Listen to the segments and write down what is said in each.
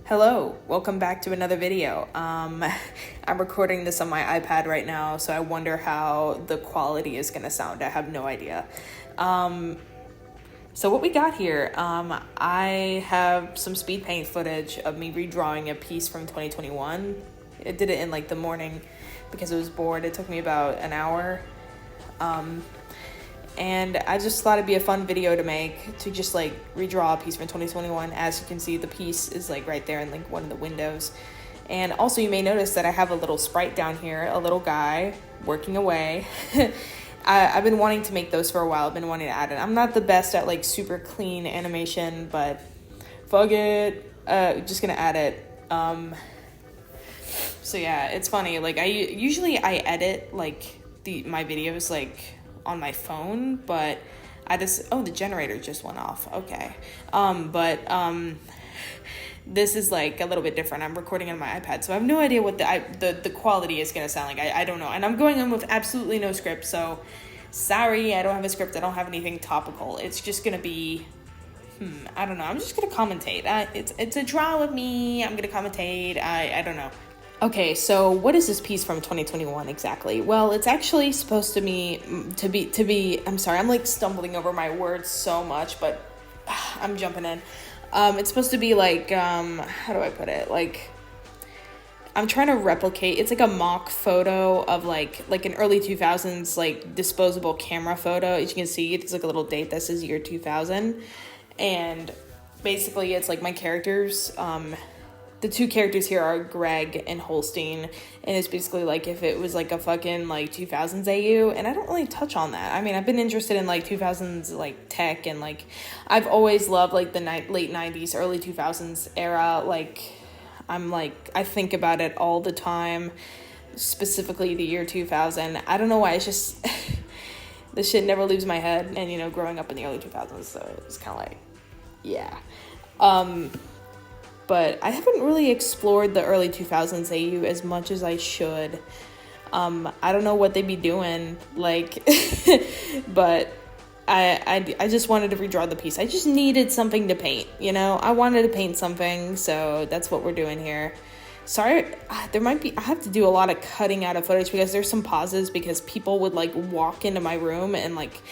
Hello, welcome back to another video. I'm recording this on my iPad right now, so I wonder how the quality is gonna sound. I have no idea. So what we got here, I have some speed paint footage of me redrawing a piece from 2021. I did it in like the morning because I was bored. It took me about an hour. And I just thought it'd be a fun video to make, to just like redraw a piece from 2021. As you can see, the piece is like right there in like one of the windows. And also you may notice that I have a little sprite down here, a little guy working away. I've been wanting to make those for a while. I've been wanting to add it. I'm not the best at like super clean animation, but fuck it. Just gonna add it. So yeah, it's funny. Like I edit like my videos like on my phone, but the generator just went off. Okay. This is like a little bit different. I'm recording on my iPad, so I have no idea what the quality is gonna sound like. I don't know. And I'm going in with absolutely no script, so sorry, I don't have a script. I don't have anything topical. It's just gonna be I don't know. I'm just gonna commentate. It's a draw with me. I'm gonna commentate. I don't know. Okay, so what is this piece from 2021 exactly? Well, it's actually supposed to be, I'm sorry, I'm like stumbling over my words so much, but I'm jumping in. It's supposed to be like, how do I put it? Like, I'm trying to replicate, it's like a mock photo of like an early 2000s, like disposable camera photo. As you can see, it's like a little date that says year 2000. And basically it's like my characters, the two characters here are Greg and Holstein, and it's basically like if it was like a fucking like 2000s AU, and I don't really touch on that. I mean, I've been interested in like 2000s like tech, and like I've always loved like the late 90s, early 2000s era. Like I think about it all the time, specifically the year 2000. I don't know why, it's just this shit never leaves my head, and growing up in the early 2000s, so it's kind of like, yeah. But I haven't really explored the early 2000s AU as much as I should. I don't know what they'd be doing, like, but I just wanted to redraw the piece. I just needed something to paint, I wanted to paint something, so that's what we're doing here. Sorry, I have to do a lot of cutting out of footage because there's some pauses because people would like walk into my room, and like,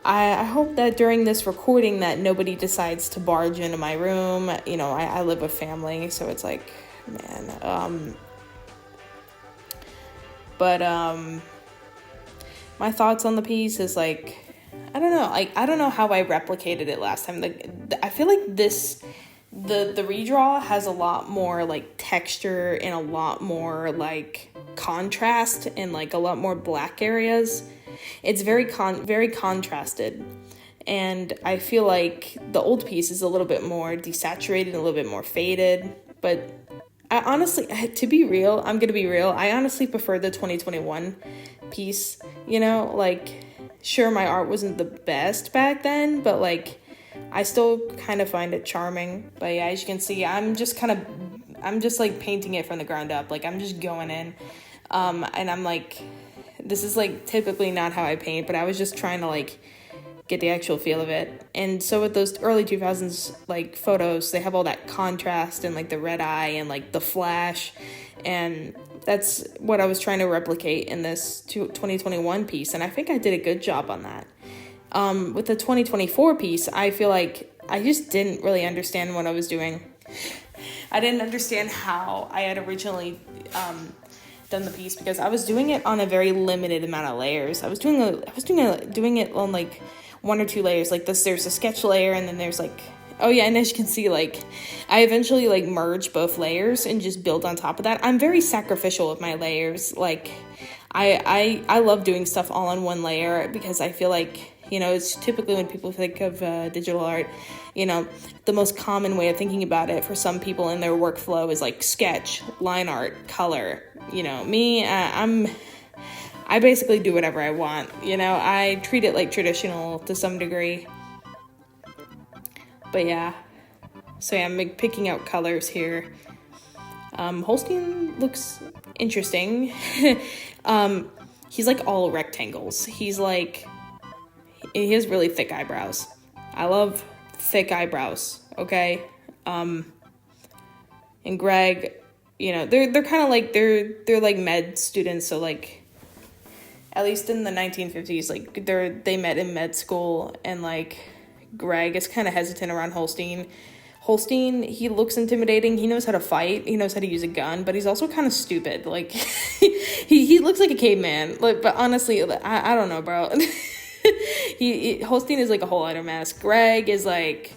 I hope that during this recording that nobody decides to barge into my room. I live with family, so it's like, man. My thoughts on the piece is like, I don't know. Like, I don't know how I replicated it last time. Like, I feel like the redraw has a lot more like texture and a lot more like contrast and like a lot more black areas. It's very contrasted, and I feel like the old piece is a little bit more desaturated, a little bit more faded, but I honestly, to be real, I'm gonna be real, I honestly prefer the 2021 piece, like, sure, my art wasn't the best back then, but like, I still kind of find it charming. But yeah, as you can see, I'm just like painting it from the ground up, like I'm just going in, and I'm like, this is like typically not how I paint, but I was just trying to like get the actual feel of it. And so with those early 2000s like photos, they have all that contrast and like the red eye and like the flash, and that's what I was trying to replicate in this 2021 piece, and I think I did a good job on that. With the 2024 piece, I feel like I just didn't really understand what I was doing. I didn't understand how I had originally done the piece, because I was doing it on a very limited amount of layers. I was doing it on like one or two layers. Like this, there's a sketch layer, and then there's like, oh yeah, and as you can see, like I eventually like merged both layers and just build on top of that. I'm very sacrificial with my layers. Like I love doing stuff all on one layer, because I feel like, it's typically when people think of digital art, the most common way of thinking about it for some people in their workflow is like sketch, line art, color. Me, I basically do whatever I want. I treat it like traditional to some degree. But yeah, so yeah, I'm picking out colors here. Holstein looks interesting. He's like all rectangles. He has really thick eyebrows. I love thick eyebrows, okay? and Greg, you know, they're kind of like, they're like med students, so like, at least in the 1950s, like, they met in med school, and like, Greg is kind of hesitant around Holstein. Holstein, he looks intimidating, he knows how to fight, he knows how to use a gun, but he's also kind of stupid, like, he looks like a caveman, like, but honestly, I don't know, bro. Holstein is like a whole other mess. Greg is like,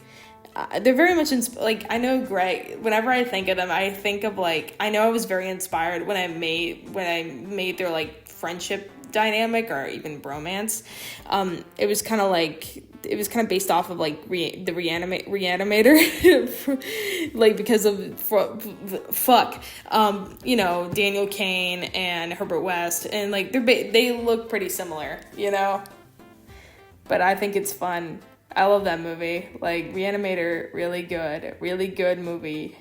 they're very much, like, I know Greg, whenever I think of them, I think of, like, I know I was very inspired when I made their, like, friendship dynamic, or even bromance. It was kind of based off of, like, the Reanimator, like, because of you know, Daniel Cain and Herbert West, and like they look pretty similar, you know. But I think it's fun. I love that movie. Like, Reanimator, really good movie.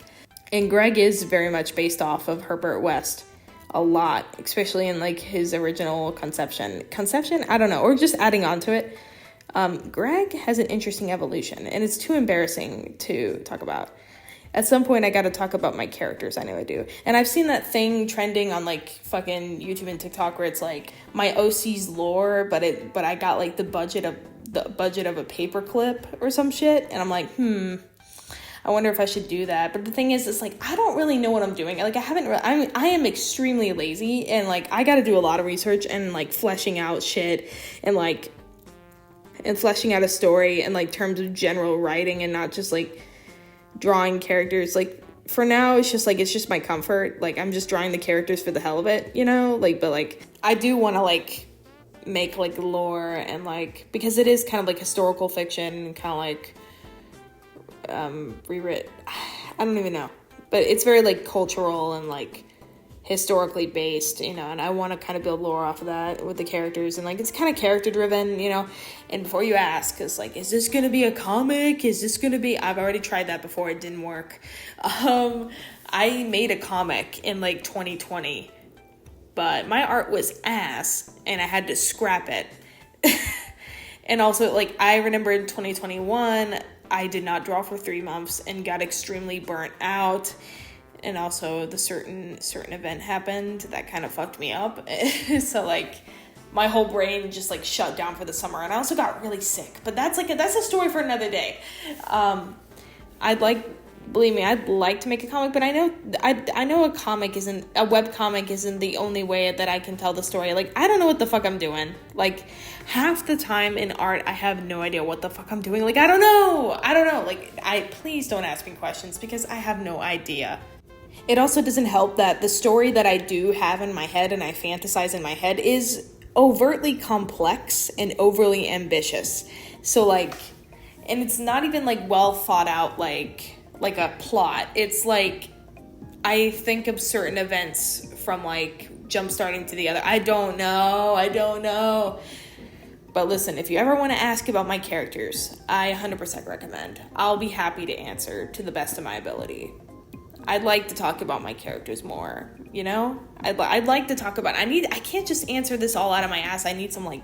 And Greg is very much based off of Herbert West. A lot, especially in like his original conception, I don't know, or just adding on to it. Greg has an interesting evolution, and it's too embarrassing to talk about. At some point, I gotta talk about my characters. I know I do. And I've seen that thing trending on like fucking YouTube and TikTok where it's like my OC's lore, but I got like the budget of a paperclip or some shit, and I'm like, I wonder if I should do that. But the thing is, it's like, I don't really know what I'm doing. Like, I am extremely lazy, and like, I got to do a lot of research and like fleshing out shit and fleshing out a story in like terms of general writing, and not just like drawing characters. Like, for now, it's just my comfort. Like, I'm just drawing the characters for the hell of it, you know? Like, but like, I do want to like make like lore, and like, because it is kind of like historical fiction, kind of like rewritten. I don't even know, but it's very like cultural and like historically based, you know, and I want to kind of build lore off of that with the characters, and like, it's kind of character driven, you know. And before you ask, it's like, is this gonna be a comic? I've already tried that before, it didn't work. I made a comic in like 2020, but my art was ass and I had to scrap it. And also, like, I remember in 2021 I did not draw for 3 months and got extremely burnt out. And also the certain event happened that kind of fucked me up. So like, my whole brain just like shut down for the summer, and I also got really sick. But that's a story for another day. Believe me, I'd like to make a comic, but I know a web comic isn't the only way that I can tell the story. Like, I don't know what the fuck I'm doing. Like, half the time in art, I have no idea what the fuck I'm doing. Like, I don't know. Like, please don't ask me questions, because I have no idea. It also doesn't help that the story that I do have in my head and I fantasize in my head is overtly complex and overly ambitious. So like, and it's not even like well thought out, like a plot. It's like, I think of certain events from like jump starting to the other. I don't know. But listen, if you ever want to ask about my characters, I 100% recommend. I'll be happy to answer to the best of my ability. I'd like to talk about my characters more, you know? I'd like to talk about I can't just answer this all out of my ass. I need some like,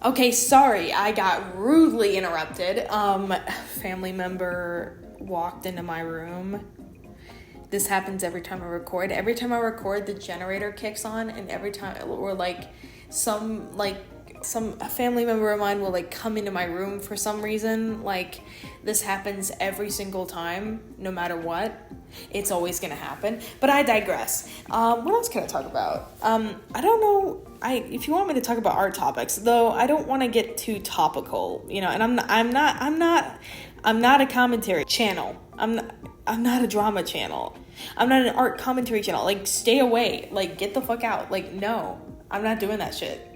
okay, sorry, I got rudely interrupted. Family member walked into my room. This happens every time I record. Every time I record, the generator kicks on, and every time, or like some a family member of mine will like come into my room for some reason. Like, this happens every single time, no matter what. It's always gonna happen. But I digress. What else can I talk about? I don't know. If you want me to talk about art topics, though, I don't want to get too topical, you know. And I'm not a commentary channel. I'm not a drama channel. I'm not an art commentary channel. Like, stay away. Like, get the fuck out. Like, no, I'm not doing that shit.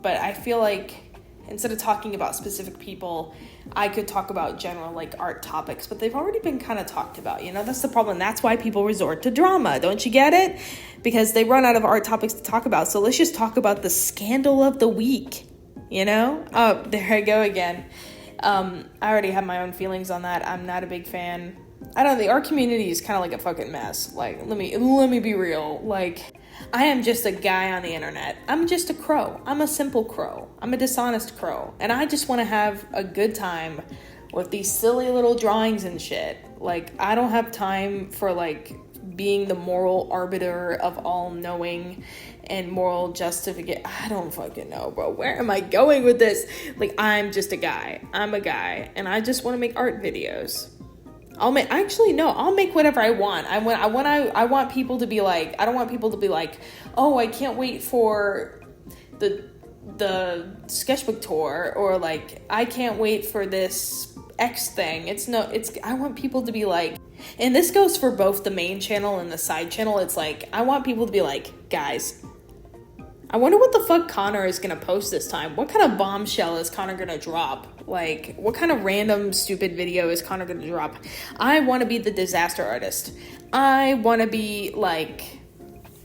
But I feel like instead of talking about specific people, I could talk about general like art topics, but they've already been kind of talked about, you know. That's the problem. That's why people resort to drama. Don't you get it? Because they run out of art topics to talk about. So let's just talk about the scandal of the week, you know? Oh, there I go again. I already have my own feelings on that. I'm not a big fan. I don't know, the art community is kind of like a fucking mess. Like, let me be real. Like, I am just a guy on the internet. I'm just a crow. I'm a simple crow. I'm a dishonest crow. And I just want to have a good time with these silly little drawings and shit. Like, I don't have time for, like, being the moral arbiter of all knowing and moral justification. I don't fucking know, bro. Where am I going with this? Like, I'm just a guy. I'm a guy, and I just want to make art videos. I'll make whatever I want. I want people to be like, I don't want people to be like, oh, I can't wait for the sketchbook tour, or like, I can't wait for this X thing. I want people to be like, and this goes for both the main channel and the side channel. It's like, I want people to be like, guys, I wonder what the fuck Connor is gonna post this time. What kind of bombshell is Connor gonna drop? Like, what kind of random stupid video is Connor gonna drop? I want to be the disaster artist. I want to be like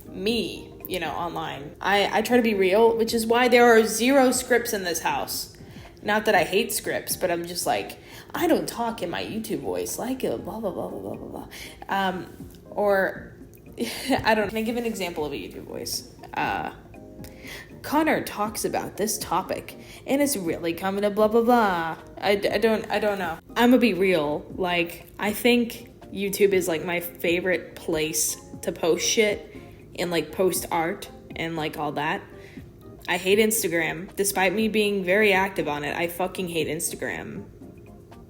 me, you know, online. I try to be real, which is why there are 0 scripts in this house. Not that I hate scripts, but I'm just like, I don't talk in my YouTube voice like a blah, blah, blah, blah, blah, blah. Or, I don't know. Can I give an example of a YouTube voice? Connor talks about this topic, and it's really coming to blah, blah, blah. I don't know. I'm gonna be real. Like, I think YouTube is, like, my favorite place to post shit and, like, post art and, like, all that. I hate Instagram. Despite me being very active on it, I fucking hate Instagram.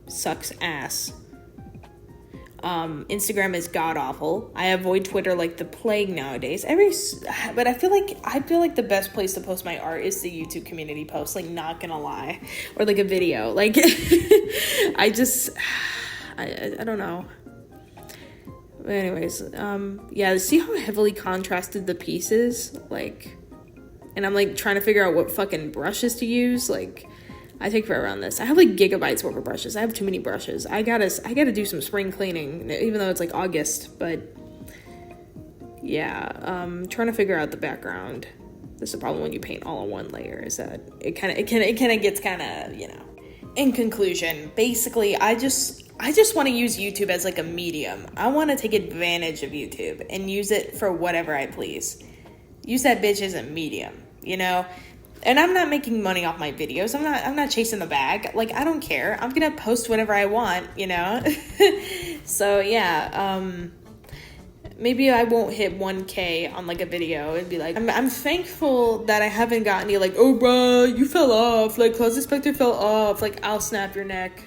Sucks ass. Instagram is god awful. I avoid Twitter like the plague nowadays. But I feel like the best place to post my art is the YouTube community post. Like, not gonna lie, or like a video. Like, I don't know. But anyways, yeah. See how heavily contrasted the piece is, like, and I'm like trying to figure out what fucking brushes to use, like. I take forever on this. I have like gigabytes worth of brushes. I have too many brushes. I gotta do some spring cleaning, even though it's like August. But yeah, trying to figure out the background. This is the problem when you paint all on one layer. Is that it kind of gets kind of, you know. In conclusion, basically, I just want to use YouTube as like a medium. I want to take advantage of YouTube and use it for whatever I please. Use that bitch as a medium, you know. And I'm not making money off my videos. I'm not chasing the bag. Like, I don't care. I'm gonna post whatever I want, you know? So yeah, maybe I won't hit 1K on like a video and be like, I'm thankful that I haven't got any like, oh bruh, you fell off, like Closet Spectre fell off, like I'll snap your neck.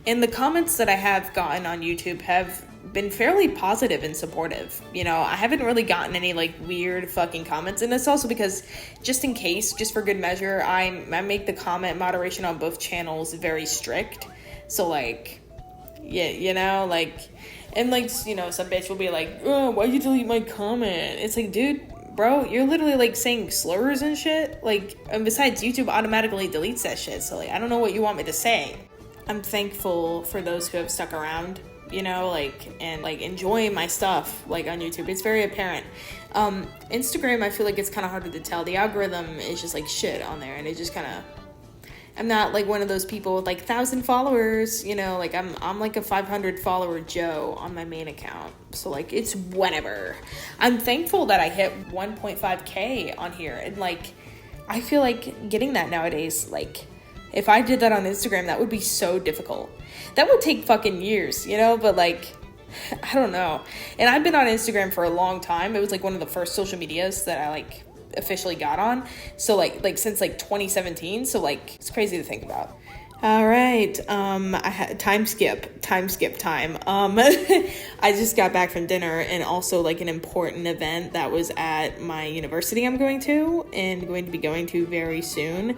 And the comments that I have gotten on YouTube have been fairly positive and supportive. You know, I haven't really gotten any like weird fucking comments, and it's also because just in case, just for good measure, I make the comment moderation on both channels very strict. So like, yeah, you know, like, and like, you know, some bitch will be like, oh, why'd you delete my comment? It's like, dude, bro, you're literally like saying slurs and shit. Like, and besides, YouTube automatically deletes that shit. So like, I don't know what you want me to say. I'm thankful for those who have stuck around, you know, like, and like enjoy my stuff like on YouTube. It's very apparent. Instagram, I feel like it's kind of harder to tell. The algorithm is just like shit on there, and it just kind of, I'm not like one of those people with like 1,000 followers, you know, like I'm like a 500 follower Joe on my main account. So like, it's whatever. I'm thankful that I hit 1.5K on here, and like, I feel like getting that nowadays, like, if I did that on Instagram, that would be so difficult. That would take fucking years, you know? But like, I don't know. And I've been on Instagram for a long time. It was like one of the first social medias that I like officially got on. So like since like 2017. So like, it's crazy to think about. All right. I had time skip time. I just got back from dinner, and also like an important event that was at my university I'm going to be going to very soon.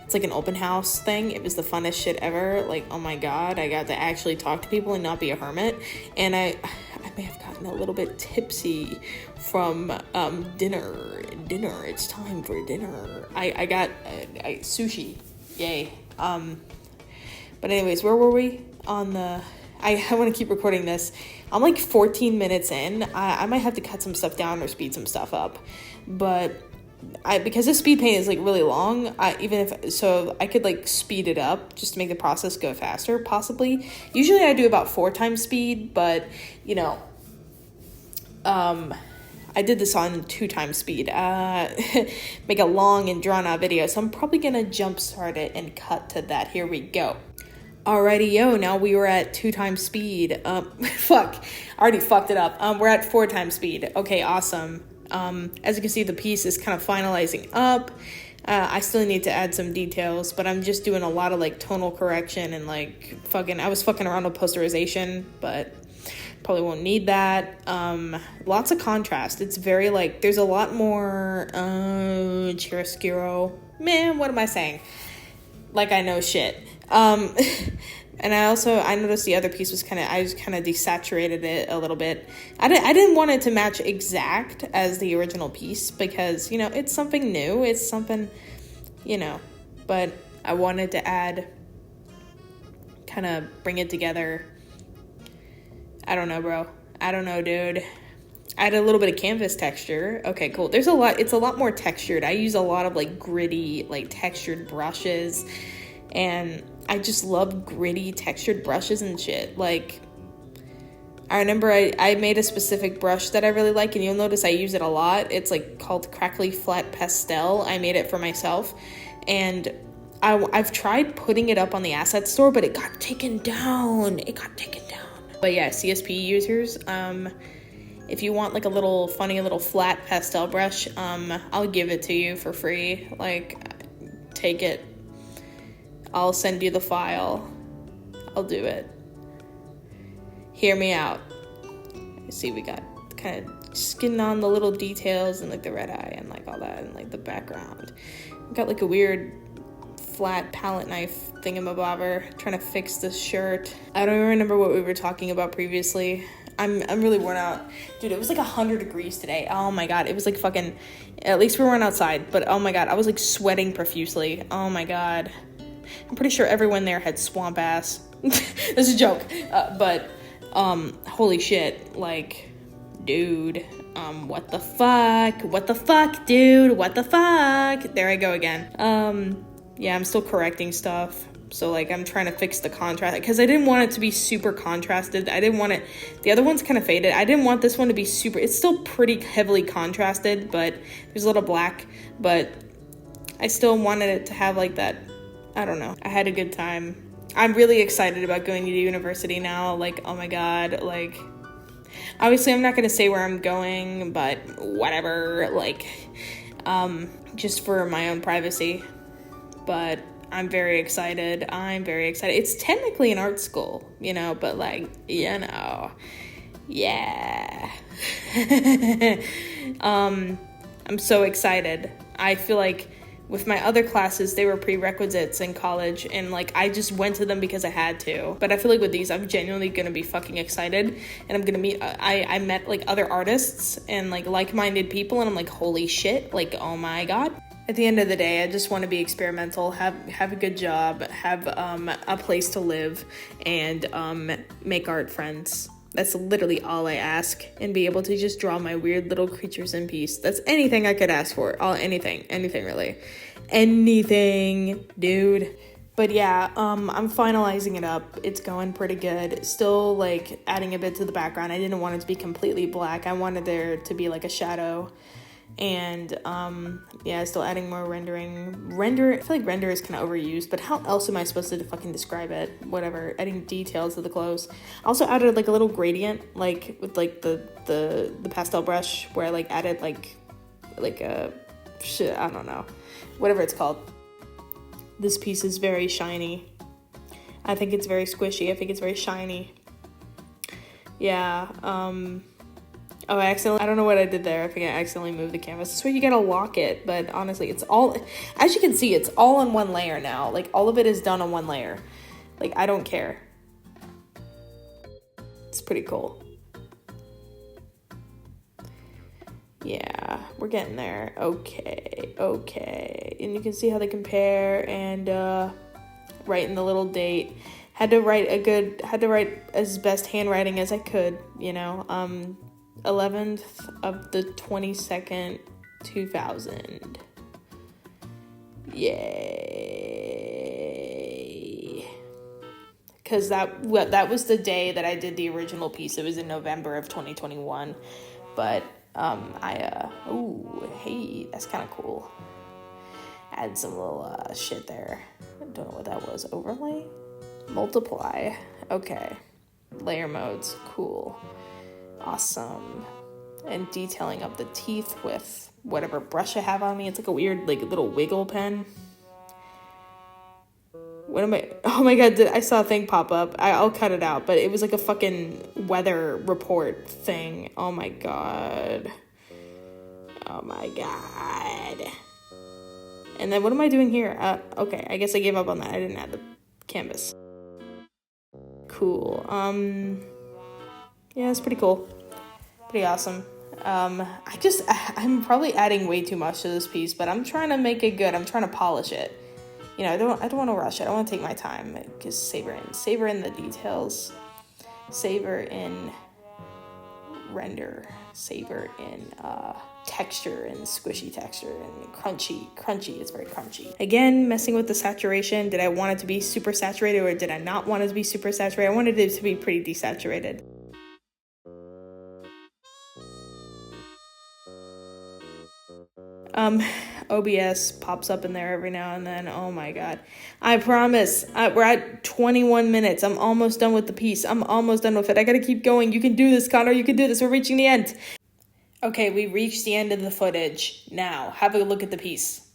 It's like an open house thing. It was the funnest shit ever. Like, oh my god, I got to actually talk to people and not be a hermit. And I may have gotten a little bit tipsy from dinner. It's time for dinner. I got sushi. Yay. But anyways, where were we? I want to keep recording this. I'm like 14 minutes in. I might have to cut some stuff down or speed some stuff up. But because the speed paint is like really long, I could like speed it up just to make the process go faster, possibly. Usually I do about 4 times speed, but you know, I did this on 2 times speed. Make a long and drawn out video, so I'm probably gonna jumpstart it and cut to that. Here we go. Alrighty, yo, now we were at 2 times speed. Fuck, I already fucked it up. We're at 4 times speed. Okay, awesome. As you can see, the piece is kind of finalizing up. I still need to add some details, but I'm just doing a lot of, like, tonal correction and, like, I was fucking around with posterization, but probably won't need that. Lots of contrast. It's very, like, there's a lot more, chiaroscuro. Man, what am I saying? Like I know shit. And I noticed the other piece was I just kind of desaturated it a little bit. I didn't want it to match exact as the original piece because, you know, it's something new. It's something, you know, but I wanted to kind of bring it together. I don't know, bro. I don't know, dude. Add a little bit of canvas texture. Okay, cool. It's a lot more textured. I use a lot of, like, gritty, like, textured brushes, and I just love gritty textured brushes and shit. Like, I remember I made a specific brush that I really like, and you'll notice I use it a lot. It's, like, called Crackly Flat Pastel. I made it for myself, and I've tried putting it up on the asset store, but it got taken down. But yeah, CSP users, if you want, like, a funny little flat pastel brush, I'll give it to you for free. Like, take it. I'll send you the file. I'll do it. Hear me out. See, we got kind of skin on the little details and, like, the red eye and, like, all that and, like, the background. We got, like, a weird flat palette knife thingamabobber trying to fix this shirt. I don't even remember what we were talking about previously. I'm really worn out. Dude, it was like 100 degrees today. Oh my god, it was like fucking, at least we weren't outside, but oh my god, I was like sweating profusely. Oh my god. I'm pretty sure everyone there had swamp ass. This is a joke. But holy shit, like, dude, what the fuck, dude, what the fuck? There I go again. Yeah, I'm still correcting stuff. So, like, I'm trying to fix the contrast because I didn't want it to be super contrasted. I didn't want it, the other one's kind of faded. I didn't want this one to be super, it's still pretty heavily contrasted, but there's a little black, but I still wanted it to have, like, that, I don't know. I had a good time. I'm really excited about going to university now. Like, oh my god, like, obviously I'm not going to say where I'm going, but whatever, like, just for my own privacy, but I'm very excited. It's technically an art school, you know, but, like, you know, yeah. I'm so excited. I feel like with my other classes, they were prerequisites in college, and, like, I just went to them because I had to. But I feel like with these, I'm genuinely gonna be fucking excited, and I'm gonna meet, I met, like, other artists and, like, like-minded people, and I'm like, holy shit, like, oh my god. At the end of the day, I just want to be experimental, have a good job, have a place to live, and make art friends. That's literally all I ask, and be able to just draw my weird little creatures in peace. That's anything I could ask for. Anything really. Anything, dude. But yeah, I'm finalizing it up. It's going pretty good. Still, like, adding a bit to the background. I didn't want it to be completely black. I wanted there to be, like, a shadow. And yeah, still adding more rendering. I feel like render is kind of overused, but how else am I supposed to fucking describe it? Whatever. Adding details to the clothes. I also added, like, a little gradient, like, with, like, the pastel brush, where I, like, added like a shit, I don't know, whatever it's called. This piece is very shiny. I think it's very squishy. I think it's very shiny. Yeah. Oh, I don't know what I did there. I think I accidentally moved the canvas. That's where you gotta lock it, but honestly, it's all, as you can see, it's all on one layer now. Like, all of it is done on one layer. Like, I don't care. It's pretty cool. Yeah, we're getting there. Okay. And you can see how they compare, and write in the little date. Had to write as best handwriting as I could, you know. 11th of the 22nd, 2000. Yay. Because that was the day that I did the original piece. It was in November of 2021. But, oh, hey, that's kind of cool. Add some little, shit there. I don't know what that was. Overlay? Multiply. Okay. Layer modes. Cool. Awesome. And detailing of the teeth with whatever brush I have on me. It's like a weird, like, little wiggle pen. What am I? Oh my god, I saw a thing pop up. I'll cut it out, but it was like a fucking weather report thing. Oh my god. Oh my god. And then what am I doing here? Okay, I guess I gave up on that. I didn't add the canvas. Cool. Yeah, it's pretty cool. Pretty awesome. I'm probably adding way too much to this piece, but I'm trying to make it good. I'm trying to polish it. You know, I don't want to rush it. I want to take my time. Just savor in the details. Savor in render. Savor in texture and squishy texture and crunchy. It's very crunchy. Again, messing with the saturation. Did I want it to be super saturated or did I not want it to be super saturated? I wanted it to be pretty desaturated. OBS pops up in there every now and then. Oh my god. I promise. We're at 21 minutes. I'm almost done with the piece. I'm almost done with it. I gotta keep going. You can do this, Connor. You can do this. We're reaching the end. Okay, we reached the end of the footage. Now, have a look at the piece.